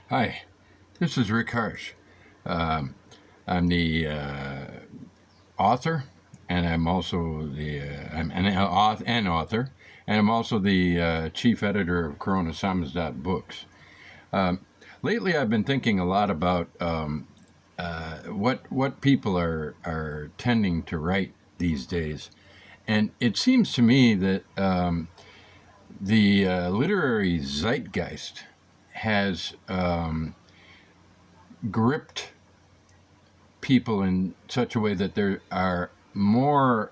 Hi, this is Rick Harsh. I'm the author, and I'm also I'm an author, and I'm also the chief editor of Books. Lately, I've been thinking a lot about what people are tending to write these days, and it seems to me that the literary zeitgeist has gripped people in such a way that there are more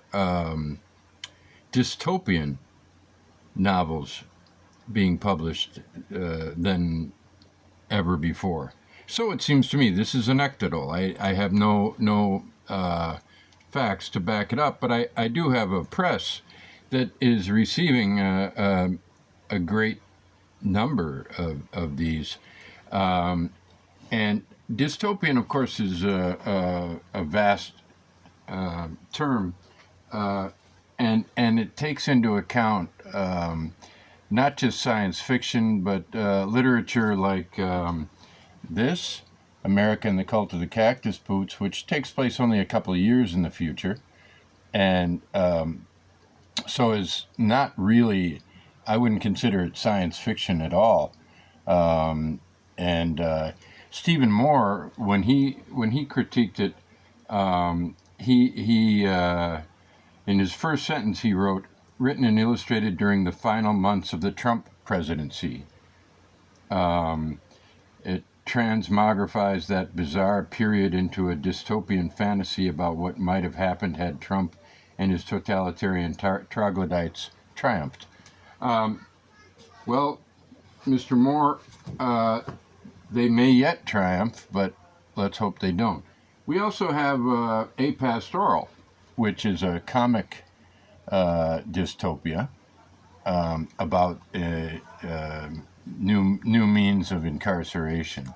dystopian novels being published than ever before. So it seems to me this is anecdotal. I have no facts to back it up, but I do have a press that is receiving a great number of these. And dystopian, of course, is a vast term, and it takes into account not just science fiction, but literature like this, America and the Cult of the Cactus Boots, which takes place only a couple of years in the future, and so is not really. I wouldn't consider it science fiction at all. And Stephen Moore, when he critiqued it, he in his first sentence he wrote, "Written and illustrated during the final months of the Trump presidency." It transmogrifies that bizarre period into a dystopian fantasy about what might have happened had Trump and his totalitarian troglodytes triumphed. Well, Mr. Moore, they may yet triumph, but let's hope they don't. We also have A Pastoral, which is a comic dystopia about new means of incarceration,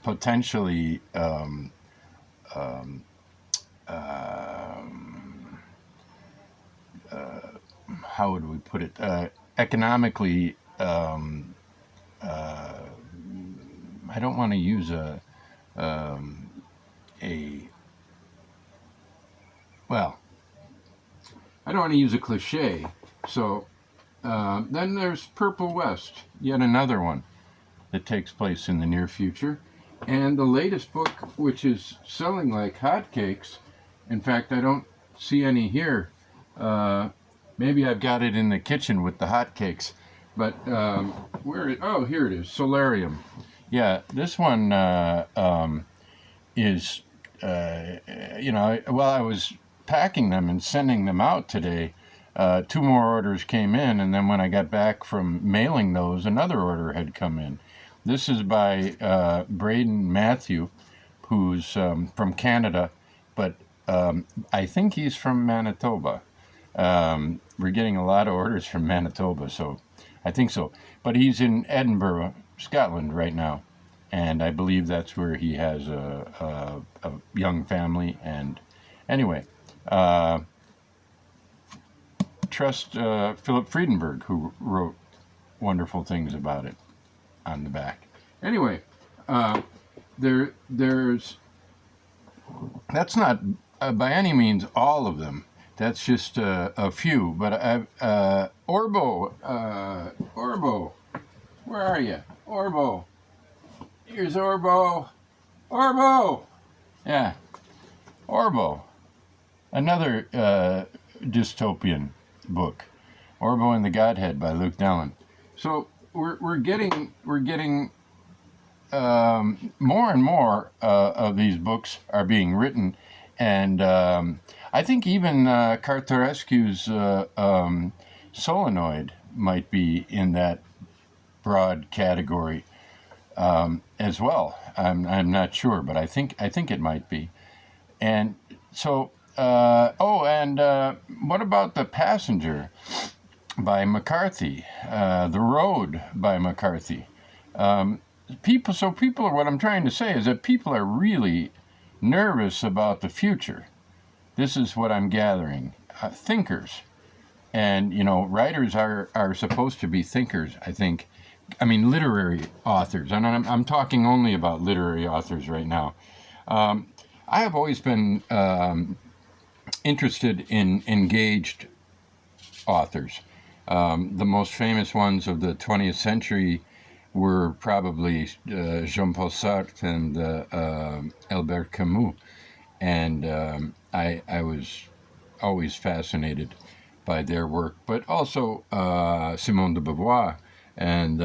potentially how would we put it? Economically, I don't want to use a well, I don't want to use a cliche. So then there's Purple West, yet another one that takes place in the near future. And the latest book, which is selling like hotcakes, in fact, I don't see any here. Maybe I've got it in the kitchen with the hotcakes. But oh, here it is, Solarium. Yeah, this one is, while I was packing them and sending them out today, two more orders came in, and then when I got back from mailing those, another order had come in. This is by Braden Matthew, who's from Canada, but I think he's from Manitoba. We're getting a lot of orders from Manitoba, so I think so. But he's in Edinburgh, Scotland right now, and I believe that's where he has a young family. And anyway, trust Philip Friedenberg, who wrote wonderful things about it on the back. Anyway, there's that's not by any means all of them. That's just a few. But Orbo, where are you? Orbo, here's Orbo. Orbo, yeah, Orbo, another dystopian book, Orbo and the Godhead by Luke Dellin. So we're getting more and more of these books are being written, and I think even Cartarescu's Solenoid might be in that broad category as well. I'm not sure, but I think it might be. And so, what about The Passenger by McCarthy? The Road by McCarthy. People. What I'm trying to say is that people are really nervous about the future. This is what I'm gathering. Thinkers, and writers are supposed to be thinkers, I think, I mean, literary authors, and I'm talking only about literary authors right now. Um, I have always been interested in engaged authors. The most famous ones of the 20th century were probably Jean-Paul Sartre and Albert Camus, and I was always fascinated by their work, but also Simone de Beauvoir, and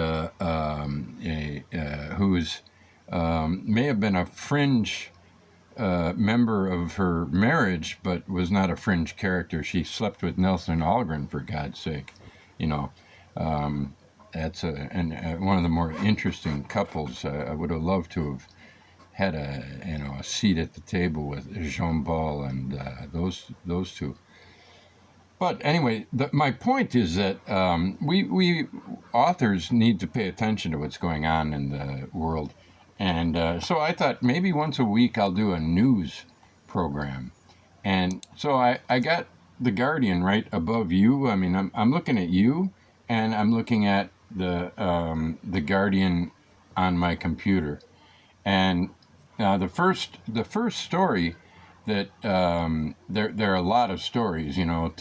who's may have been a fringe member of her marriage, but was not a fringe character. She slept with Nelson Algren, for God's sake. You know, um, that's one of the more interesting couples. I would have loved to have had a seat at the table with Jean Paul and those two. But anyway, my point is that we authors need to pay attention to what's going on in the world, and so I thought maybe once a week I'll do a news program, and so I got the Guardian right above you. I mean, I'm looking at you, and I'm looking at the Guardian on my computer, and the first story that there are a lot of stories. You know,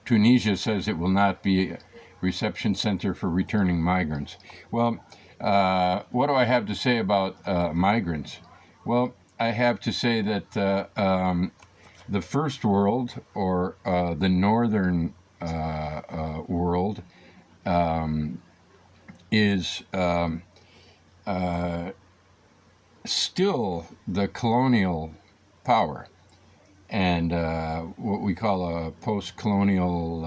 Tunisia says it will not be a reception center for returning migrants. Well, what do I have to say about migrants? Well, I have to say that the first world, or the northern world, is still the colonial power, and what we call a post-colonial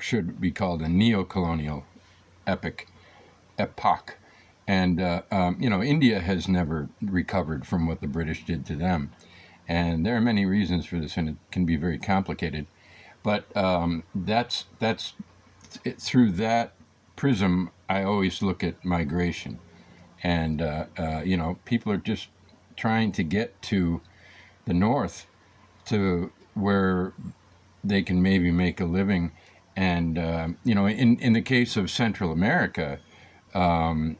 should be called a neo-colonial epoch. And India has never recovered from what the British did to them, and there are many reasons for this, and it can be very complicated. But that's through that prism I always look at migration, and people are just trying to get to the north, to where they can maybe make a living. And in the case of Central America, the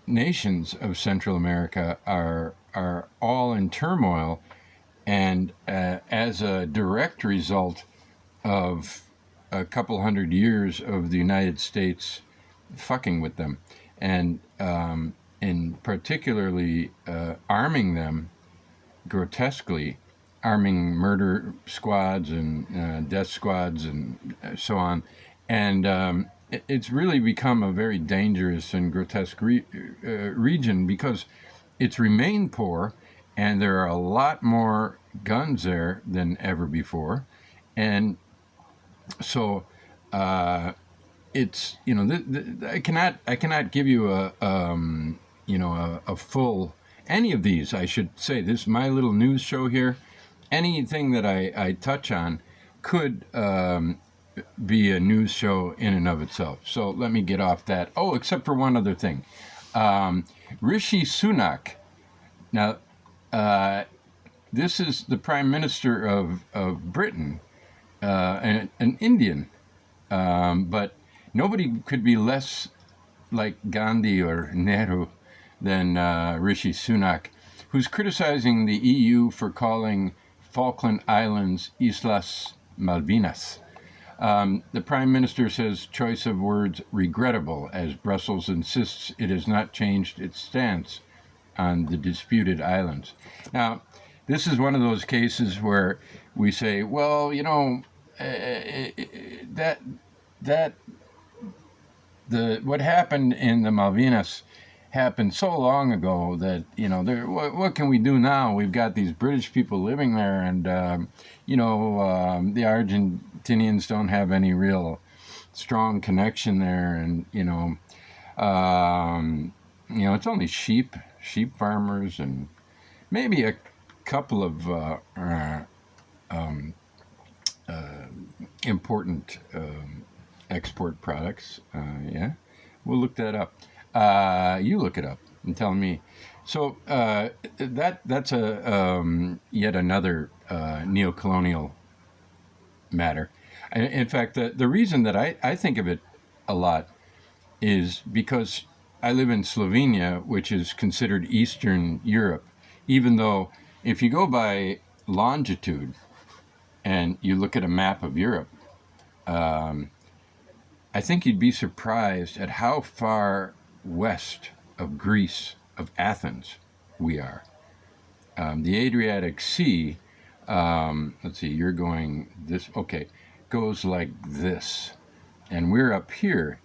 nations of Central America are all in turmoil, and as a direct result of a couple hundred years of the United States fucking with them, and particularly arming them grotesquely, arming murder squads and death squads and so on. And it's really become a very dangerous and grotesque region, because it's remained poor, and there are a lot more guns there than ever before. And so it's I cannot give you a full any of these. I should say, this my little news show here, anything that I touch on could be a news show in and of itself. So let me get off that. Oh, except for one other thing. Rishi Sunak. Now, this is the Prime Minister of Britain, an Indian, but nobody could be less like Gandhi or Nehru than Rishi Sunak, who's criticizing the EU for calling Falkland Islands Islas Malvinas. The Prime Minister says choice of words regrettable, as Brussels insists it has not changed its stance on the disputed islands. Now, this is one of those cases where we say, well, what happened in the Malvinas happened so long ago that what can we do now? We've got these British people living there, and the Argentinians don't have any real strong connection there, and it's only sheep farmers and maybe a couple of important export products. Yeah, we'll look that up. You look it up and tell me. So that's a yet another neo-colonial matter. In fact, the reason that I think of it a lot is because I live in Slovenia, which is considered Eastern Europe, even though if you go by longitude and you look at a map of Europe, um, I think you'd be surprised at how far west of Greece, of Athens, we are. The Adriatic Sea, let's see, you're going this, okay, goes like this. And we're up here.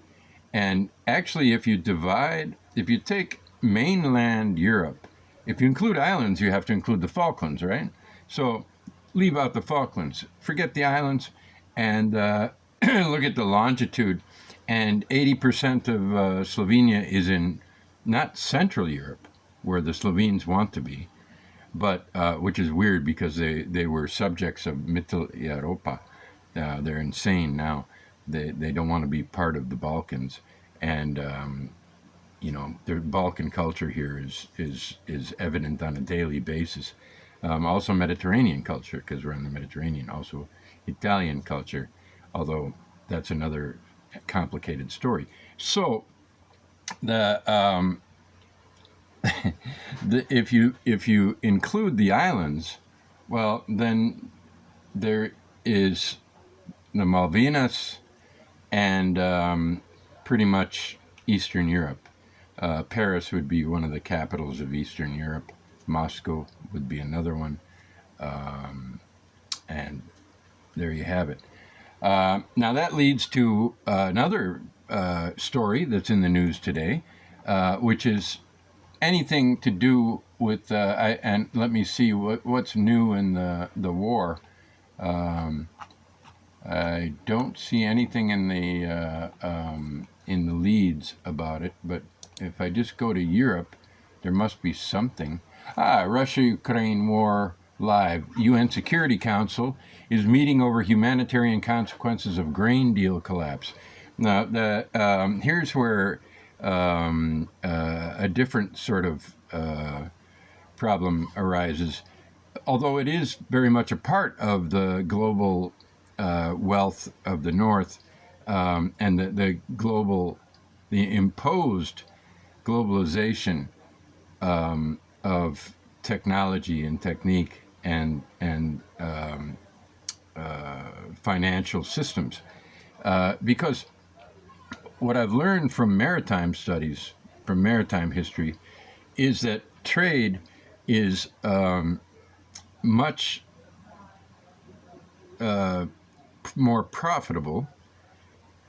And actually, if you take mainland Europe, if you include islands, you have to include the Falklands, right? So leave out the Falklands, forget the islands, and look at the longitude. And 80% of Slovenia is in not Central Europe, where the Slovenes want to be, but which is weird because they were subjects of Mittel Europa. They're insane now. They don't want to be part of the Balkans, and the Balkan culture here is evident on a daily basis. Also Mediterranean culture, because we're in the Mediterranean. Also Italian culture, although that's another complicated story. So the if you include the islands, well, then there is the Malvinas and pretty much Eastern Europe. Paris would be one of the capitals of Eastern Europe. Moscow would be another one. And there you have it. Now that leads to another story that's in the news today, which is anything to do with, and let me see what's new in the war. I don't see anything in the leads about it, but if I just go to Europe, there must be something. Russia-Ukraine war live. UN Security Council is meeting over humanitarian consequences of grain deal collapse. Now, here's where a different sort of problem arises. Although it is very much a part of the global wealth of the North and the imposed globalization of technology and technique and financial systems. Because what I've learned from maritime studies, from maritime history, is that trade is much more profitable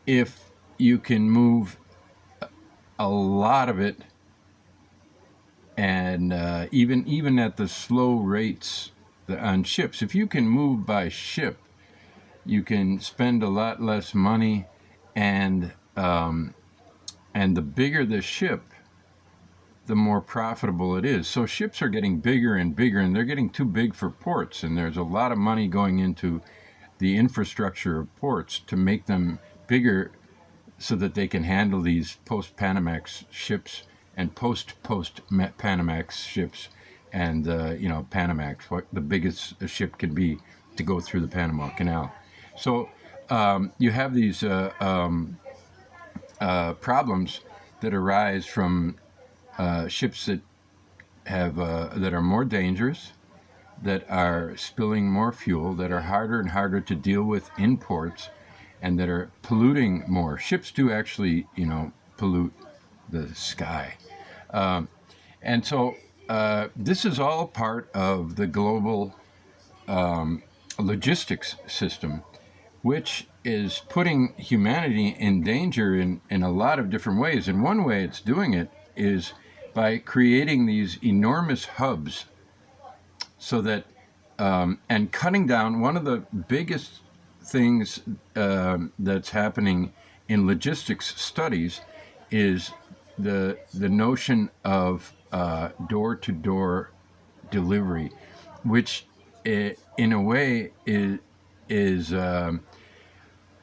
if you can move a lot of it, and even at the slow rates on ships. If you can move by ship, you can spend a lot less money, and the bigger the ship, the more profitable it is. So ships are getting bigger and bigger, and they're getting too big for ports, and there's a lot of money going into the infrastructure of ports to make them bigger so that they can handle these post-Panamax ships and post-Panamax ships, and Panamax, what the biggest a ship can be to go through the Panama Canal. So you have these problems that arise from ships that are more dangerous, that are spilling more fuel, that are harder and harder to deal with in ports, and that are polluting more. Ships do actually, pollute the sky. And so this is all part of the global logistics system, which is putting humanity in danger in a lot of different ways. And one way it's doing it is by creating these enormous hubs so that, and cutting down. One of the biggest things that's happening in logistics studies is the notion of door-to-door delivery, which in a way is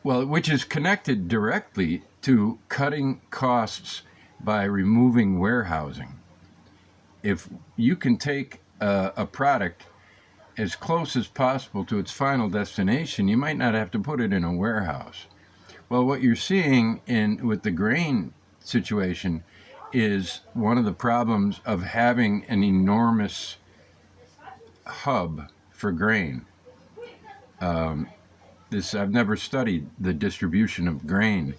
which is connected directly to cutting costs by removing warehousing. If you can take a product as close as possible to its final destination, you might not have to put it in a warehouse. Well, what you're seeing in with the grain situation is one of the problems of having an enormous hub for grain. This I've never studied the distribution of grain,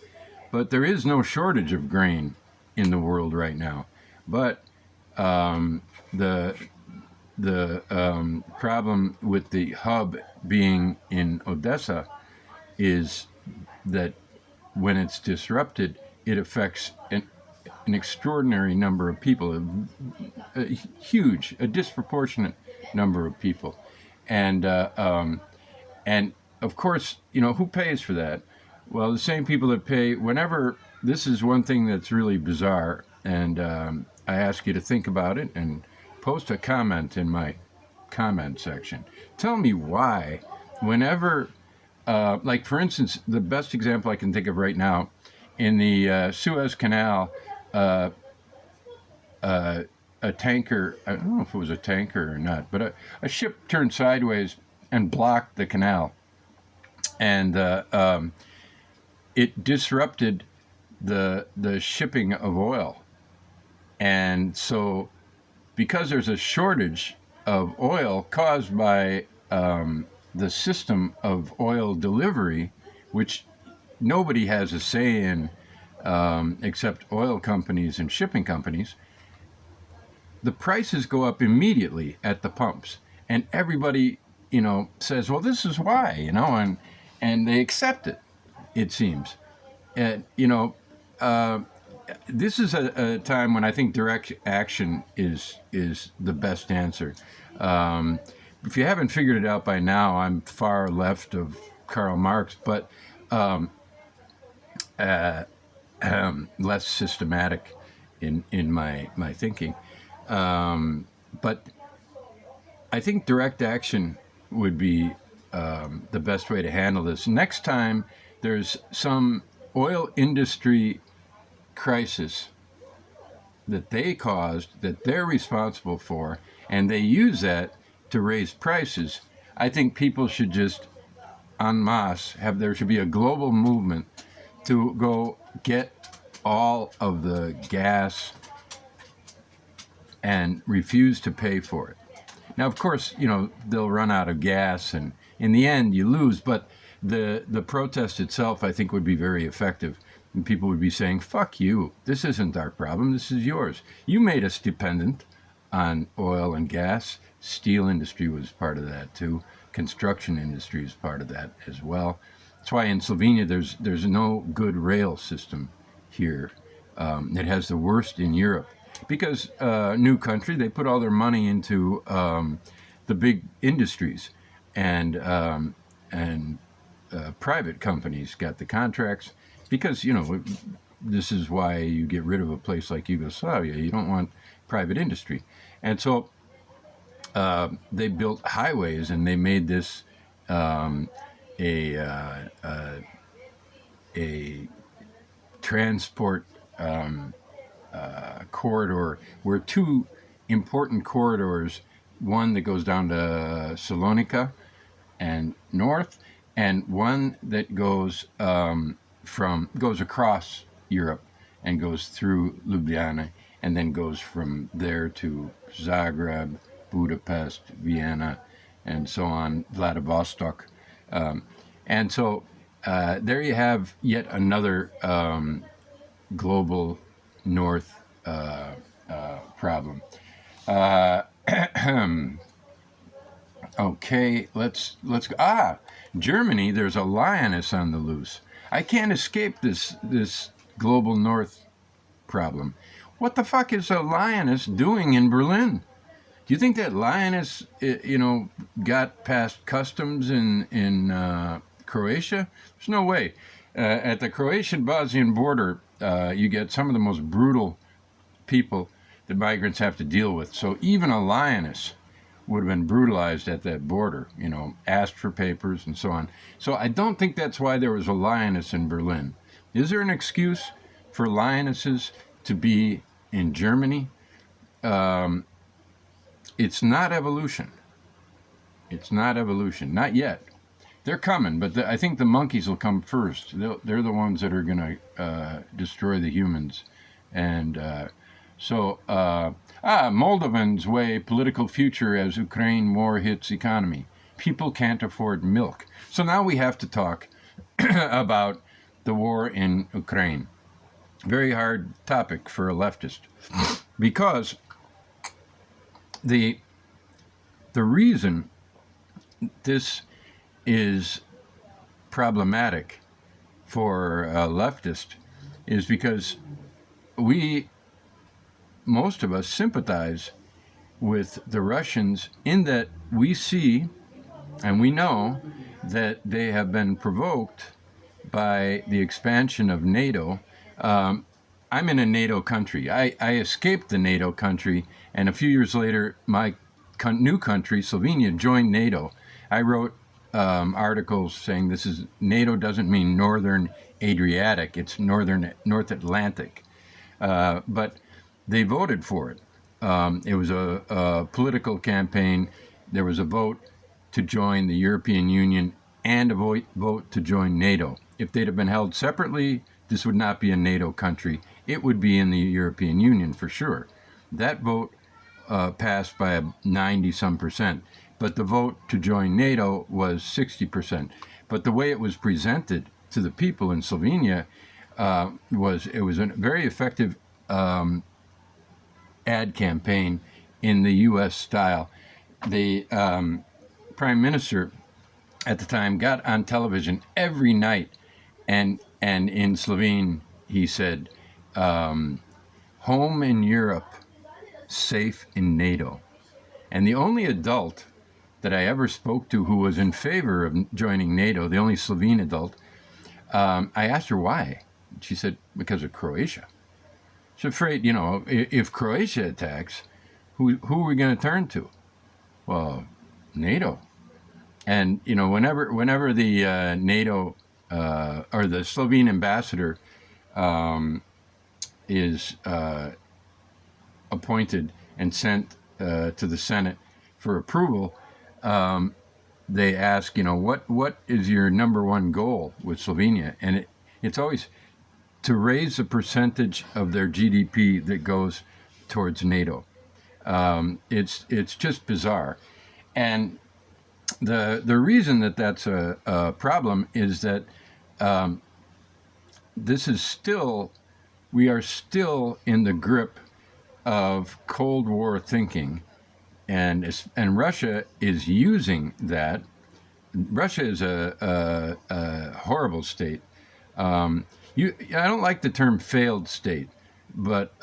but there is no shortage of grain in the world right now. But the problem with the hub being in Odessa is that when it's disrupted, it affects an extraordinary number of people, a disproportionate number of people, and and of course, who pays for that? Well, the same people that pay whenever. This is one thing that's really bizarre, and I ask you to think about it and post a comment in my comment section. Tell me why, whenever, like for instance, the best example I can think of right now, in the Suez Canal, a tanker, I don't know if it was a tanker or not, but a ship turned sideways and blocked the canal. And it disrupted the shipping of oil. And so, because there's a shortage of oil caused by the system of oil delivery, which nobody has a say in except oil companies and shipping companies, the prices go up immediately at the pumps. And everybody, says, well, this is why, and they accept it, it seems. And, this is a time when I think direct action is the best answer. If you haven't figured it out by now, I'm far left of Karl Marx, but less systematic in my thinking. But I think direct action would be the best way to handle this. Next time there's some oil industry crisis that they caused, that they're responsible for, and they use that to raise prices, I think people should just en masse there should be a global movement to go get all of the gas and refuse to pay for it. Now, of course, they'll run out of gas, and in the end, you lose. But the protest itself, I think, would be very effective. And people would be saying, fuck you. This isn't our problem. This is yours. You made us dependent on oil and gas. Steel industry was part of that, too. Construction industry is part of that as well. That's why in Slovenia, there's no good rail system here. It has the worst in Europe. Because new country, they put all their money into the big industries, and private companies got the contracts. Because this is why you get rid of a place like Yugoslavia. You don't want private industry, and so they built highways, and they made this a transport. Corridor where two important corridors, one that goes down to Salonika and north, and one that goes across Europe and goes through Ljubljana, and then goes from there to Zagreb, Budapest, Vienna, and so on, Vladivostok. And so there you have yet another global north problem. Okay, let's go. Germany, there's a lioness on the loose. I can't escape this global north problem. What the fuck is a lioness doing in Berlin? Do you think that lioness, got past customs in Croatia? There's no way. At the Croatian-Bosnian border, you get some of the most brutal people that migrants have to deal with. So even a lioness would have been brutalized at that border, asked for papers and so on. So I don't think that's why there was a lioness in Berlin. Is there an excuse for lionesses to be in Germany? It's not evolution. It's not evolution, not yet. They're coming, but I think the monkeys will come first. They're the ones that are going to destroy the humans. And Moldovans weigh political future as Ukraine war hits economy. People can't afford milk. So now we have to talk about the war in Ukraine. Very hard topic for a leftist, because the reason this is problematic for a leftist is because most of us sympathize with the Russians, in that we see and we know that they have been provoked by the expansion of NATO. I'm in a NATO country. I escaped the NATO country, and a few years later, my new country, Slovenia, joined NATO. I wrote articles saying NATO doesn't mean Northern Adriatic, it's North Atlantic. But they voted for it. It was a political campaign. There was a vote to join the European Union and a vote to join NATO. If they'd have been held separately, this would not be a NATO country. It would be in the European Union for sure. That vote passed by a 90-some%. But the vote to join NATO was 60%. But the way it was presented to the people in Slovenia was a very effective ad campaign in the U.S. style. The prime minister at the time got on television every night, and in Slovene he said, "Home in Europe, safe in NATO." And the only adult that I ever spoke to who was in favor of joining NATO, the only Slovene adult, I asked her why. She said, because of Croatia. She's afraid, if Croatia attacks, who are we going to turn to? Well, NATO. And, whenever the NATO or the Slovene ambassador is appointed and sent to the Senate for approval, they ask, what is your number one goal with Slovenia? And it's always to raise the percentage of their GDP that goes towards NATO. It's just bizarre. And the reason that that's a problem is that we are still in the grip of Cold War thinking, and Russia is using that. Russia is a horrible state. I don't like the term failed state, but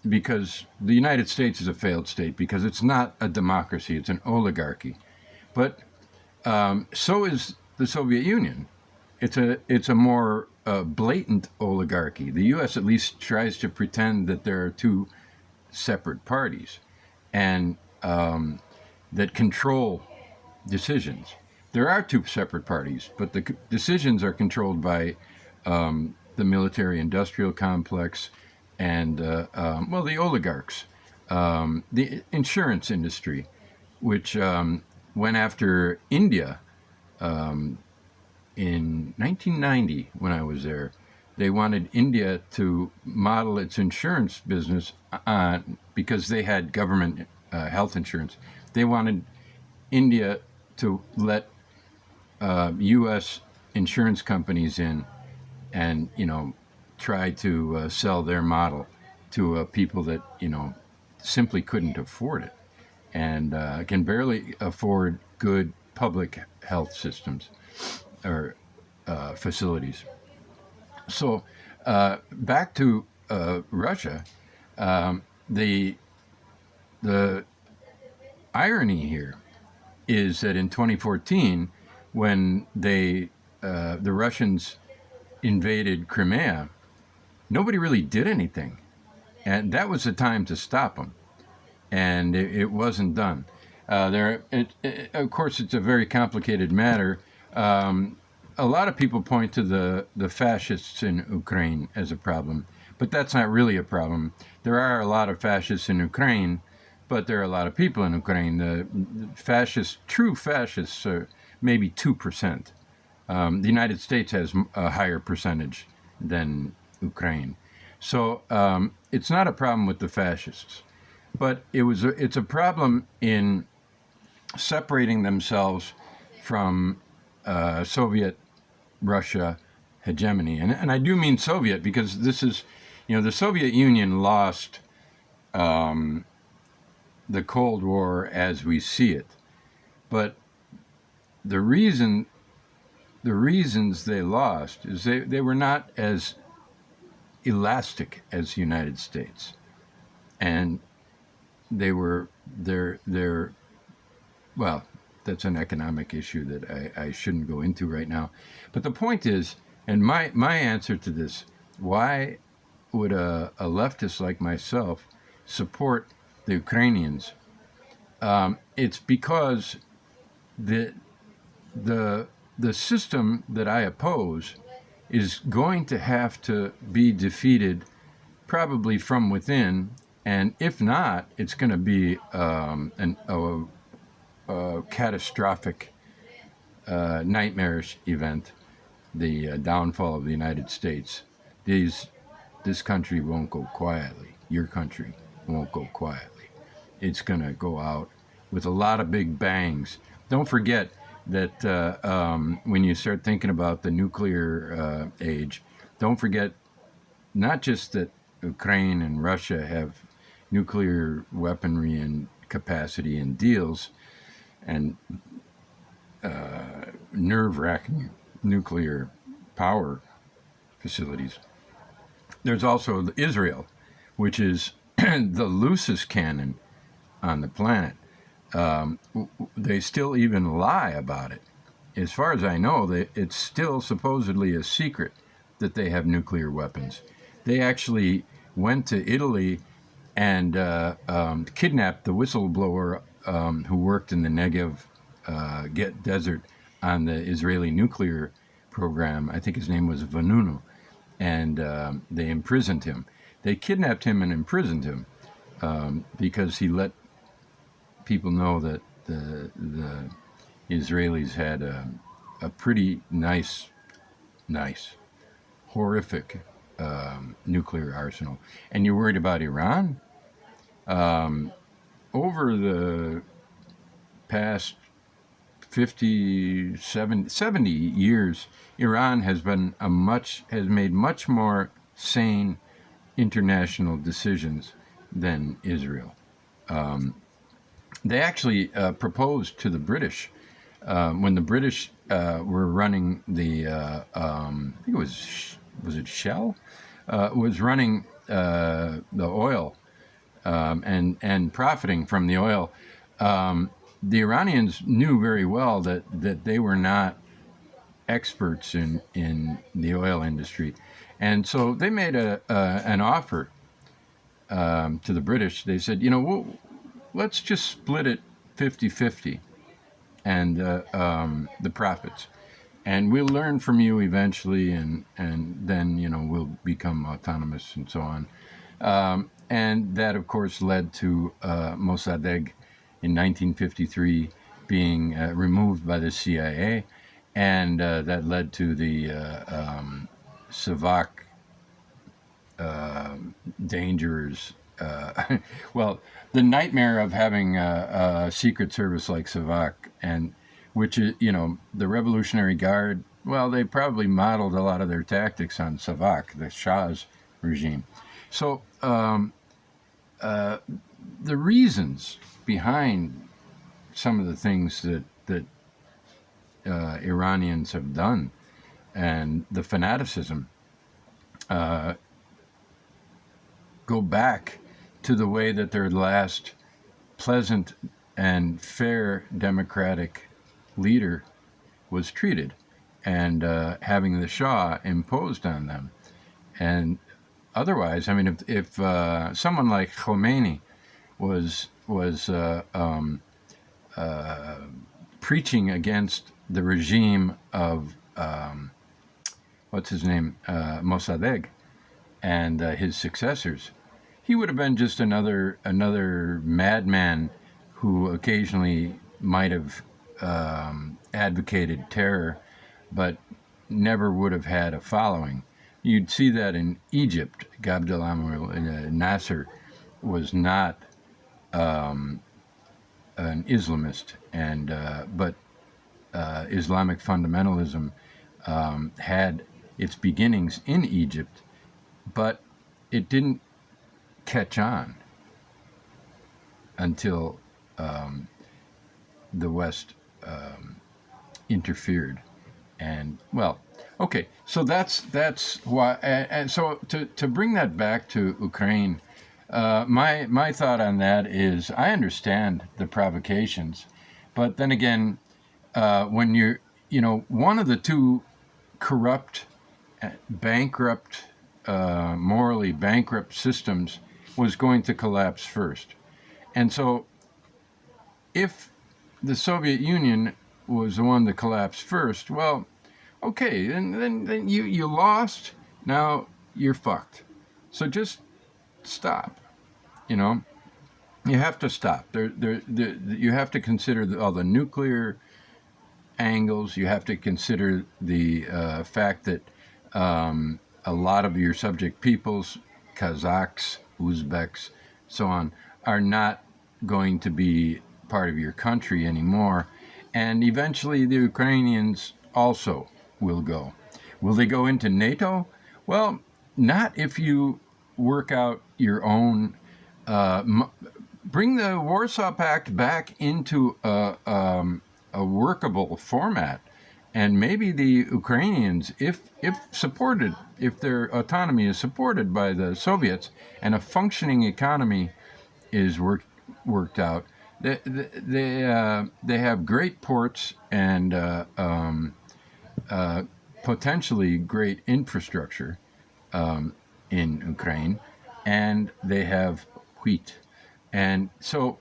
because the United States is a failed state because it's not a democracy, it's an oligarchy. But so is the Soviet Union. It's a more blatant oligarchy. The U.S. at least tries to pretend that there are two separate parties and that control decisions. There are two separate parties, but the decisions are controlled by the military-industrial complex and, the oligarchs. The insurance industry, which went after India in 1990 when I was there. They wanted India to model its insurance business because they had government health insurance. They wanted India to let U.S. insurance companies in and, try to sell their model to people that, simply couldn't afford it and can barely afford good public health systems or facilities. So back to Russia, the irony here is that in 2014, when the Russians invaded Crimea, nobody really did anything, and that was the time to stop them, and it wasn't done. Of course, it's a very complicated matter. A lot of people point to the fascists in Ukraine as a problem, but that's not really a problem. There are a lot of fascists in Ukraine, but there are a lot of people in Ukraine. The true fascists maybe 2%. The United States has a higher percentage than Ukraine. So it's not a problem with the fascists, but it's a problem in separating themselves from Soviet Russia hegemony. And I do mean Soviet because this is, the Soviet Union lost the Cold War as we see it. But the reasons they lost is they were not as elastic as the United States. And they're well, that's an economic issue that I shouldn't go into right now. But the point is, and my answer to this, why would a leftist like myself support the Ukrainians? It's because the system that I oppose is going to have to be defeated probably from within, and if not, it's going to be a catastrophic, nightmarish event, the downfall of the United States. This country won't go quietly. Your country won't go quietly. It's going to go out with a lot of big bangs. Don't forget that when you start thinking about the nuclear age, don't forget not just that Ukraine and Russia have nuclear weaponry and capacity and deals and nerve-wracking nuclear power facilities. There's also Israel, which is the loosest cannon on the planet. They still even lie about it. As far as I know, it's still supposedly a secret that they have nuclear weapons. They actually went to Italy and kidnapped the whistleblower who worked in the Negev desert on the Israeli nuclear program. I think his name was Vanunu, and they imprisoned him. They kidnapped him and imprisoned him because he let people know that the Israelis had a pretty nice, horrific nuclear arsenal. And you're worried about Iran? Over the past 70 years, Iran has made much more sane international decisions than Israel. They actually proposed to the British when the British were running the I think it was it Shell was running the oil and profiting from the oil. The Iranians knew very well that they were not experts in the oil industry, and so they made an offer to the British. They said, let's just split it 50-50 and the profits, and we'll learn from you eventually, and then we'll become autonomous and so on. And that, of course, led to Mossadegh in 1953 being removed by the CIA, and that led to the Savak dangers. Well, the nightmare of having a secret service like Savak, and which is, the Revolutionary Guard, well, they probably modeled a lot of their tactics on Savak, the Shah's regime. So the reasons behind some of the things that Iranians have done and the fanaticism go back to the way that their last pleasant and fair democratic leader was treated, and having the Shah imposed on them. And otherwise, I mean, if someone like Khomeini was preaching against the regime of Mossadegh and his successors, he would have been just another madman who occasionally might have advocated terror, but never would have had a following. You'd see that in Egypt. Abdel Nasser was not an Islamist, and but Islamic fundamentalism had its beginnings in Egypt, but it didn't catch on until the West interfered. And well, okay, so that's why. And so to bring that back to Ukraine, my thought on that is I understand the provocations, but then again, when one of the two corrupt, bankrupt, morally bankrupt systems was going to collapse first. And so if the Soviet Union was the one that collapsed first, well, okay, then you lost. Now you're fucked. So just stop. You have to stop. You have to consider all the nuclear angles. You have to consider the fact that a lot of your subject peoples, Kazakhs, Uzbeks, so on, are not going to be part of your country anymore. And eventually the Ukrainians also will go. Will they go into NATO? Well, not if you work out your own, bring the Warsaw Pact back into a workable format. And maybe the Ukrainians, if supported, if their autonomy is supported by the Soviets and a functioning economy is worked out, they have great ports and potentially great infrastructure in Ukraine, and they have wheat. And so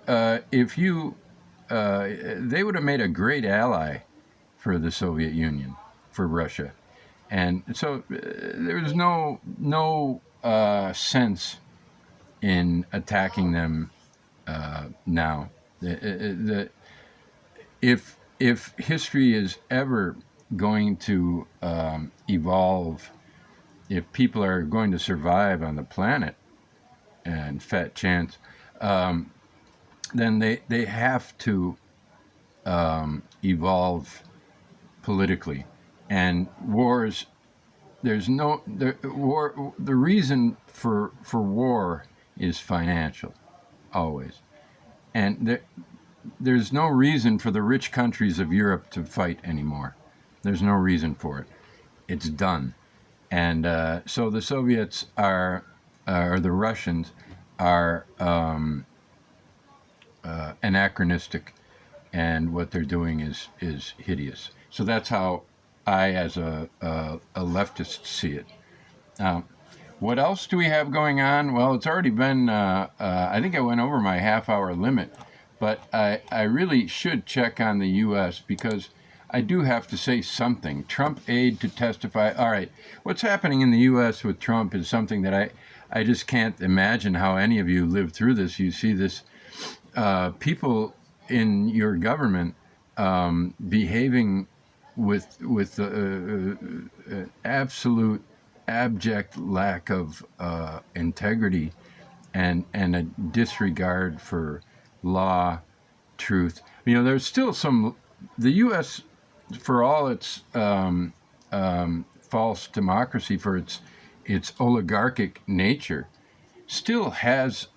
if you, they would have made a great ally for the Soviet Union, for Russia. And so there's no sense in attacking them now. If history is ever going to evolve, if people are going to survive on the planet, and fat chance, then they have to evolve politically. And wars, the reason for war is financial, always. And there's no reason for the rich countries of Europe to fight anymore. There's no reason for it. It's done. And so the Soviets or the Russians are anachronistic, and what they're doing is hideous. So that's how I, as a leftist, see it. What else do we have going on? Well, it's already been, I think I went over my half-hour limit, but I really should check on the U.S. because I do have to say something. Trump aide to testify. All right, what's happening in the U.S. with Trump is something that I just can't imagine how any of you lived through this. You see this, people in your government behaving with absolute abject lack of integrity and a disregard for law, truth. There's still the U.S., for all its false democracy, for its oligarchic nature, still has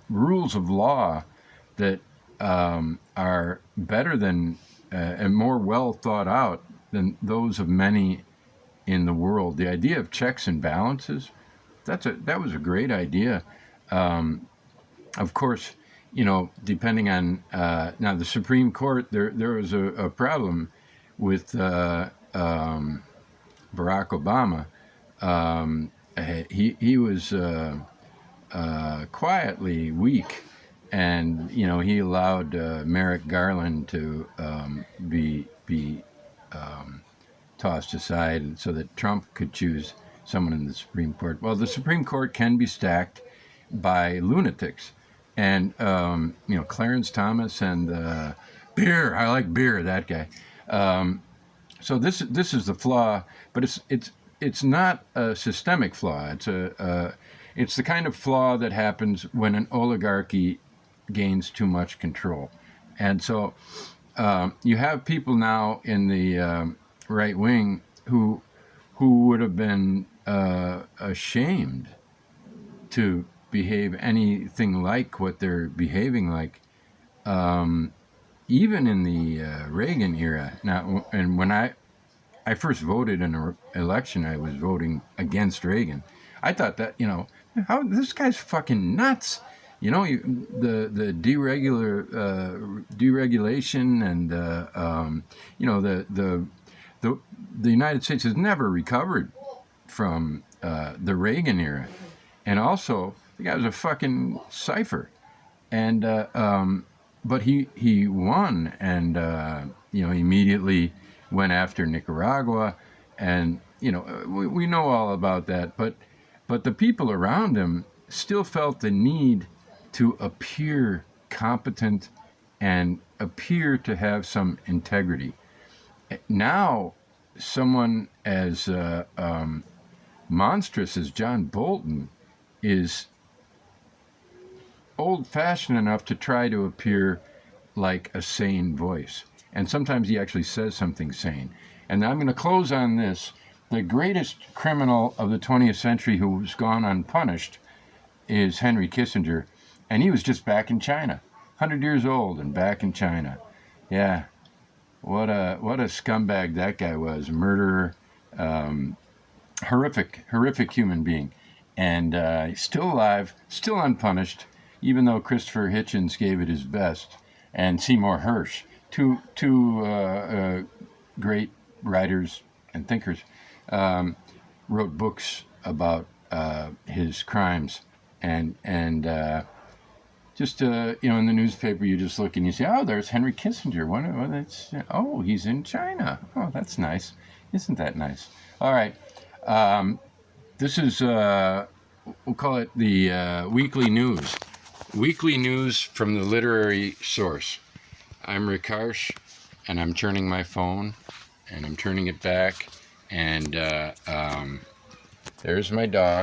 rules of law that are better than and more well thought out than those of many in the world. The idea of checks and balances, that was a great idea. Of course, depending on now the Supreme Court, there was a problem with Barack Obama. He was quietly weak, and he allowed Merrick Garland to be tossed aside so that Trump could choose someone in the Supreme Court. Well, the Supreme Court can be stacked by lunatics, and Clarence Thomas and Beer. I like beer. That guy. Um, so this is the flaw, but it's not a systemic flaw. It's the kind of flaw that happens when an oligarchy gains too much control, and so you have people now in the right wing who would have been ashamed to behave anything like what they're behaving like, even in the Reagan era. Now, and when I first voted in an election, I was voting against Reagan. I thought that, how this guy's fucking nuts. The deregulation and the United States has never recovered from the Reagan era, and also the guy was a fucking cipher, and but he won, and immediately went after Nicaragua, and we know all about that, but the people around him still felt the need to appear competent and appear to have some integrity. Now, someone as monstrous as John Bolton is old-fashioned enough to try to appear like a sane voice. And sometimes he actually says something sane. And I'm going to close on this. The greatest criminal of the 20th century who's gone unpunished is Henry Kissinger. And he was just back in China, 100 years old and back in China. Yeah, what a scumbag that guy was. Murderer, horrific human being. And he's still alive, still unpunished, even though Christopher Hitchens gave it his best, and Seymour Hersh, two great writers and thinkers, wrote books about his crimes, and just in the newspaper you just look and you say, oh, there's Henry Kissinger. Oh, he's in China. Oh, that's nice. Isn't that nice? All right. This is we'll call it the weekly news. Weekly news from the literary source. I'm Rick Harsh, and I'm turning my phone, and I'm turning it back, and there's my dog.